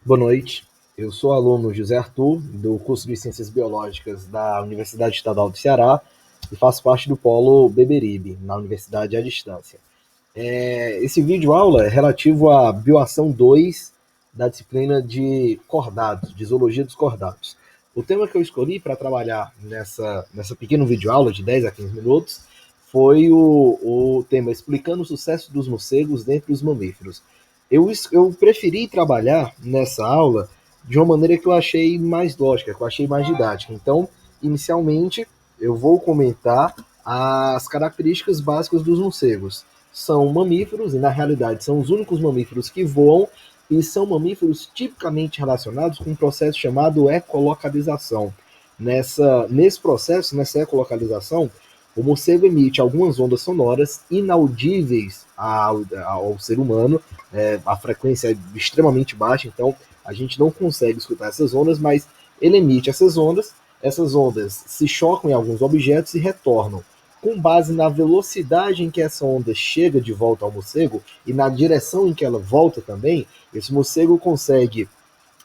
Boa noite, eu sou aluno José Arthur, do curso de Ciências Biológicas da Universidade Estadual do Ceará e faço parte do polo Beberibe, na Universidade à Distância. Esse vídeo aula é relativo à Bioação 2 da disciplina de cordados, de zoologia dos cordados. O tema que eu escolhi para trabalhar nessa pequena vídeo aula de 10 a 15 minutos foi o tema explicando o sucesso dos morcegos dentre os mamíferos. Eu preferi trabalhar nessa aula de uma maneira que eu achei mais lógica, que eu achei mais didática. Então, inicialmente, eu vou comentar as características básicas dos morcegos. São mamíferos, e na realidade são os únicos mamíferos que voam, e são mamíferos tipicamente relacionados com um processo chamado ecolocalização. Nesse processo, nessa ecolocalização, o morcego emite algumas ondas sonoras inaudíveis ao ser humano. A frequência é extremamente baixa, então a gente não consegue escutar essas ondas, mas ele emite essas ondas se chocam em alguns objetos e retornam. Com base na velocidade em que essa onda chega de volta ao morcego e na direção em que ela volta também, esse morcego consegue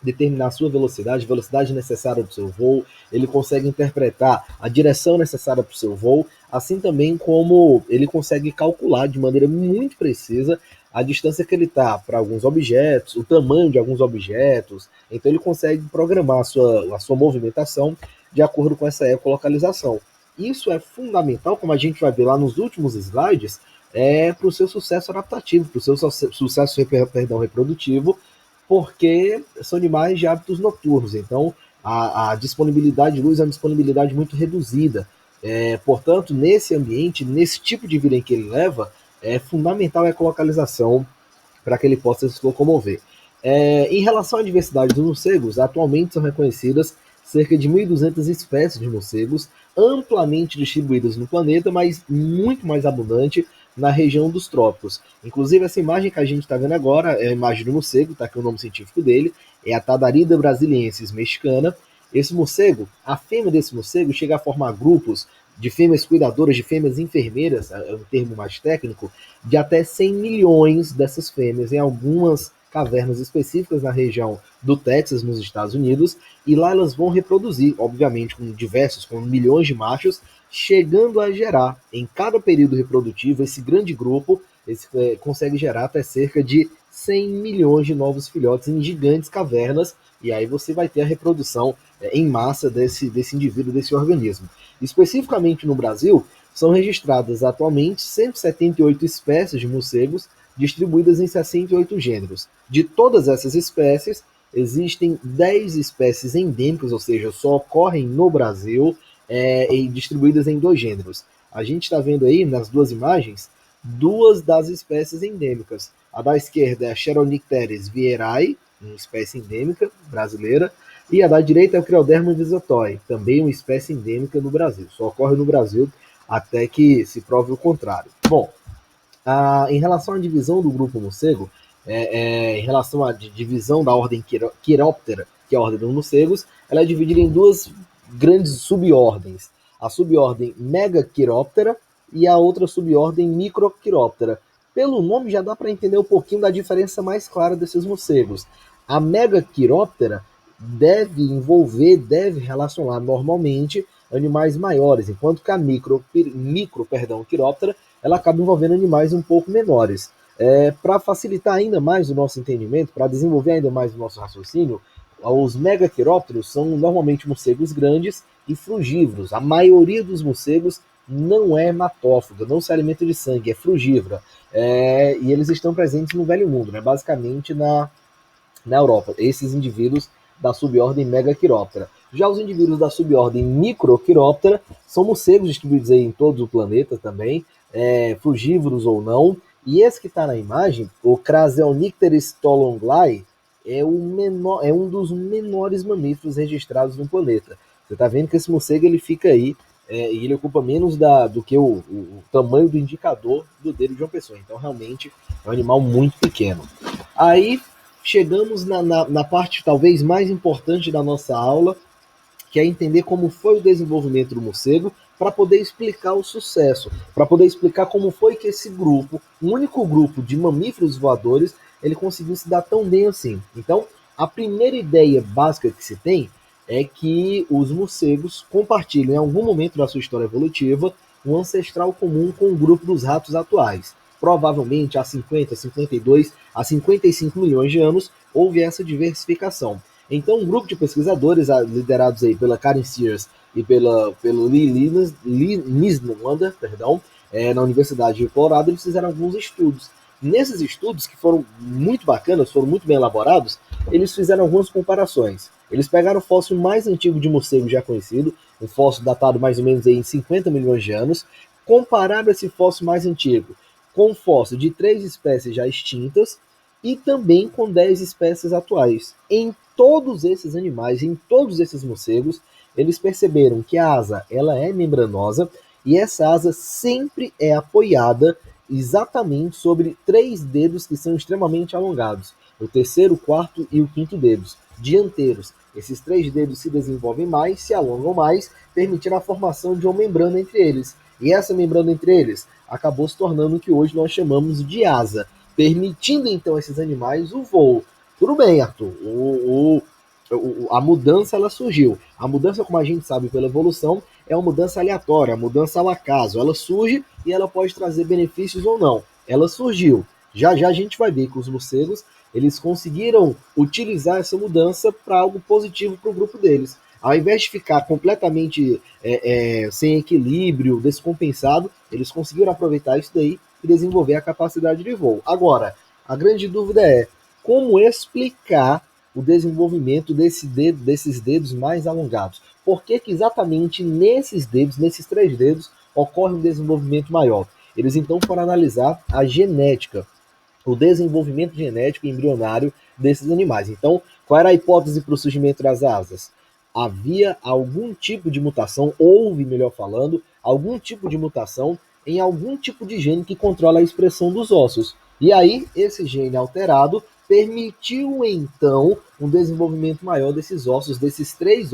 determinar a sua velocidade, velocidade necessária para o seu voo, ele consegue interpretar a direção necessária para o seu voo, assim também como ele consegue calcular de maneira muito precisa a distância que ele está para alguns objetos, o tamanho de alguns objetos, então ele consegue programar a sua movimentação de acordo com essa ecolocalização. Isso é fundamental, como a gente vai ver lá nos últimos slides, para o seu sucesso adaptativo, para o seu sucesso reprodutivo, porque são animais de hábitos noturnos, então a disponibilidade de luz é uma disponibilidade muito reduzida. Portanto, nesse ambiente, nesse tipo de vida em que ele leva, é fundamental a ecolocalização para que ele possa se locomover. Em relação à diversidade dos morcegos, atualmente são reconhecidas cerca de 1.200 espécies de morcegos, amplamente distribuídas no planeta, mas muito mais abundante na região dos trópicos. Inclusive, essa imagem que a gente está vendo agora é a imagem do morcego, está aqui o nome científico dele, é a Tadarida brasiliensis mexicana. Esse morcego, a fêmea desse morcego chega a formar grupos de fêmeas cuidadoras, de fêmeas enfermeiras, é um termo mais técnico, de até 100 milhões dessas fêmeas em algumas cavernas específicas na região do Texas, nos Estados Unidos, e lá elas vão reproduzir, obviamente, com milhões de machos, chegando a gerar, em cada período reprodutivo, esse grande grupo consegue gerar até cerca de 100 milhões de novos filhotes em gigantes cavernas, e aí você vai ter a reprodução em massa desse indivíduo, desse organismo. Especificamente no Brasil, são registradas atualmente 178 espécies de morcegos, distribuídas em 68 gêneros. De todas essas espécies, existem 10 espécies endêmicas, ou seja, só ocorrem no Brasil, e distribuídas em 2 gêneros. A gente está vendo aí, nas duas imagens, 2 das espécies endêmicas. A da esquerda é a Cheronicteris vierae, uma espécie endêmica brasileira, e a da direita é o Crioderma visotoi, também uma espécie endêmica no Brasil. Só ocorre no Brasil até que se prove o contrário. Bom, em relação à divisão do grupo morcego, em relação à divisão da ordem Chiroptera, que é a ordem dos morcegos, ela é dividida em 2 grandes subordens. A subordem Megachiroptera e a outra subordem Microchiroptera. Pelo nome já dá para entender um pouquinho da diferença mais clara desses morcegos. A Megachiroptera deve relacionar normalmente animais maiores, enquanto que a Chiroptera ela acaba envolvendo animais um pouco menores. Para facilitar ainda mais o nosso entendimento, para desenvolver ainda mais o nosso raciocínio, os megaquirópteros são normalmente morcegos grandes e frugívoros. A maioria dos morcegos não é hematófaga, não se alimenta de sangue, é frugívora. E eles estão presentes no Velho Mundo, né? Basicamente na Europa. Esses indivíduos da subordem Megachiroptera. Já os indivíduos da subordem Microchiroptera são morcegos distribuídos aí em todo o planeta também, frugívoros ou não. E esse que está na imagem, o Craseonycteris tolonglai, é um dos menores mamíferos registrados no planeta. Você está vendo que esse morcego ele fica aí, e ele ocupa menos do que o tamanho do indicador do dedo de uma pessoa. Então, realmente, é um animal muito pequeno. Aí, chegamos na parte talvez mais importante da nossa aula, que é entender como foi o desenvolvimento do morcego, para poder explicar o sucesso, para poder explicar como foi que esse grupo, um único grupo de mamíferos voadores, ele conseguiu se dar tão bem assim. Então, A primeira ideia básica que se tem é que os morcegos compartilham em algum momento da sua história evolutiva um ancestral comum com o grupo dos ratos atuais. Provavelmente há 50, 52 a 55 milhões de anos houve essa diversificação. Então, um grupo de pesquisadores liderados aí pela Karen Sears e pelo Lee Nisnwander, na Universidade de Colorado, eles fizeram alguns estudos. Nesses estudos, que foram muito bacanas, foram muito bem elaborados, eles fizeram algumas comparações. Eles pegaram o fóssil mais antigo de morcego já conhecido, um fóssil datado mais ou menos aí em 50 milhões de anos, compararam esse fóssil mais antigo com o fóssil de 3 espécies já extintas e também com 10 espécies atuais. Em todos esses animais, em todos esses morcegos, eles perceberam que a asa ela é membranosa e essa asa sempre é apoiada exatamente sobre 3 dedos que são extremamente alongados, o terceiro, o quarto e o quinto dedos, dianteiros. Esses 3 dedos se desenvolvem mais, se alongam mais, permitindo a formação de uma membrana entre eles. E essa membrana entre eles acabou se tornando o que hoje nós chamamos de asa, permitindo então a esses animais o voo. Tudo bem, Arthur, a mudança ela surgiu. A mudança, como a gente sabe pela evolução, é uma mudança aleatória, uma mudança ao acaso. Ela surge e ela pode trazer benefícios ou não. Ela surgiu. Já já a gente vai ver que os morcegos eles conseguiram utilizar essa mudança para algo positivo para o grupo deles. Ao invés de ficar completamente sem equilíbrio, descompensado, eles conseguiram aproveitar isso daí e desenvolver a capacidade de voo. Agora, a grande dúvida é como explicar o desenvolvimento desses dedos mais alongados. Por que exatamente nesses dedos, nesses 3 dedos, ocorre um desenvolvimento maior? Eles então foram analisar a genética, o desenvolvimento genético embrionário desses animais. Então, qual era a hipótese para o surgimento das asas? Havia algum tipo de mutação, houve, melhor falando, algum tipo de mutação em algum tipo de gene que controla a expressão dos ossos. E aí, esse gene alterado permitiu, então, um desenvolvimento maior desses ossos, nesses 3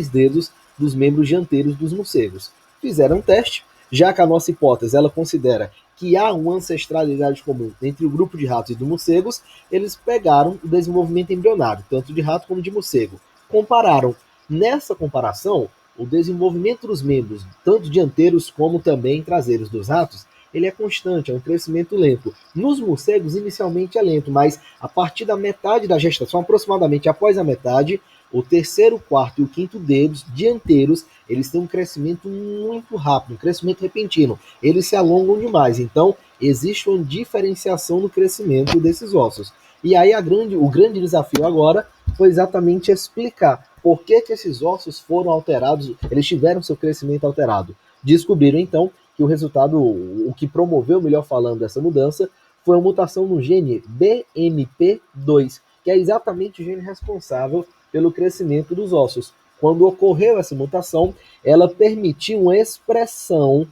dedos dos membros dianteiros dos morcegos. Fizeram um teste, já que a nossa hipótese ela considera que há uma ancestralidade comum entre o grupo de ratos e dos morcegos, eles pegaram o desenvolvimento embrionário, tanto de rato como de morcego. Compararam. Nessa comparação, o desenvolvimento dos membros, tanto dianteiros como também traseiros dos ratos, ele é constante, é um crescimento lento. Nos morcegos, inicialmente é lento, mas a partir da metade da gestação, aproximadamente após a metade, o terceiro, quarto e o quinto dedos dianteiros, eles têm um crescimento muito rápido, um crescimento repentino. Eles se alongam demais, então existe uma diferenciação no crescimento desses ossos. E aí o grande desafio agora foi exatamente explicar por que esses ossos foram alterados, eles tiveram seu crescimento alterado. Descobriram então que o resultado, o que promoveu, melhor falando, essa mudança, foi uma mutação no gene BMP2, que é exatamente o gene responsável pelo crescimento dos ossos. Quando ocorreu essa mutação, ela permitiu uma expressão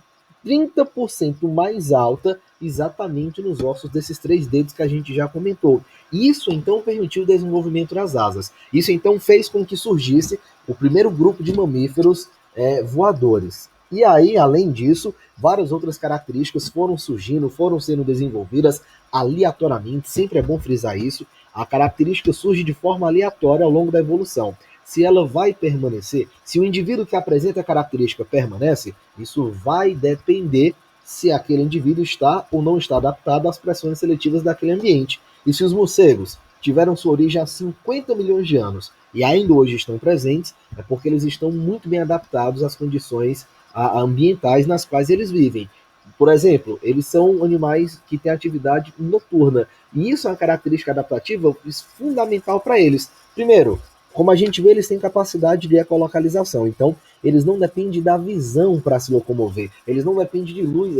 30% mais alta exatamente nos ossos desses 3 dedos que a gente já comentou. Isso então permitiu o desenvolvimento das asas. Isso então fez com que surgisse o primeiro grupo de mamíferos voadores. E aí, além disso, várias outras características foram surgindo, foram sendo desenvolvidas aleatoriamente, sempre é bom frisar isso, a característica surge de forma aleatória ao longo da evolução. Se ela vai permanecer, se o indivíduo que apresenta a característica permanece, isso vai depender se aquele indivíduo está ou não está adaptado às pressões seletivas daquele ambiente. E se os morcegos tiveram sua origem há 50 milhões de anos e ainda hoje estão presentes, é porque eles estão muito bem adaptados às condições ambientais nas quais eles vivem. Por exemplo, eles são animais que têm atividade noturna. E isso é uma característica adaptativa fundamental para eles. Primeiro, como a gente vê, eles têm capacidade de ecolocalização. Então, eles não dependem da visão para se locomover. Eles não dependem de luz,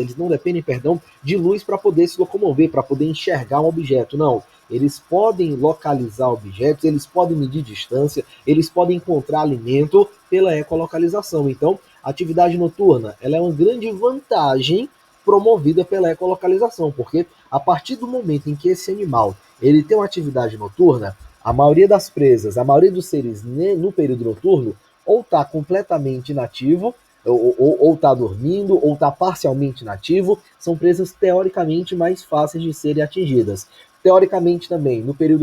de luz para poder se locomover, para poder enxergar um objeto. Não. Eles podem localizar objetos, eles podem medir distância, eles podem encontrar alimento pela ecolocalização. Então, a atividade noturna, ela é uma grande vantagem promovida pela ecolocalização, porque a partir do momento em que esse animal ele tem uma atividade noturna, a maioria das presas, a maioria dos seres no período noturno, ou está completamente inativo, ou está dormindo, ou está parcialmente inativo, são presas teoricamente mais fáceis de serem atingidas. Teoricamente também, no período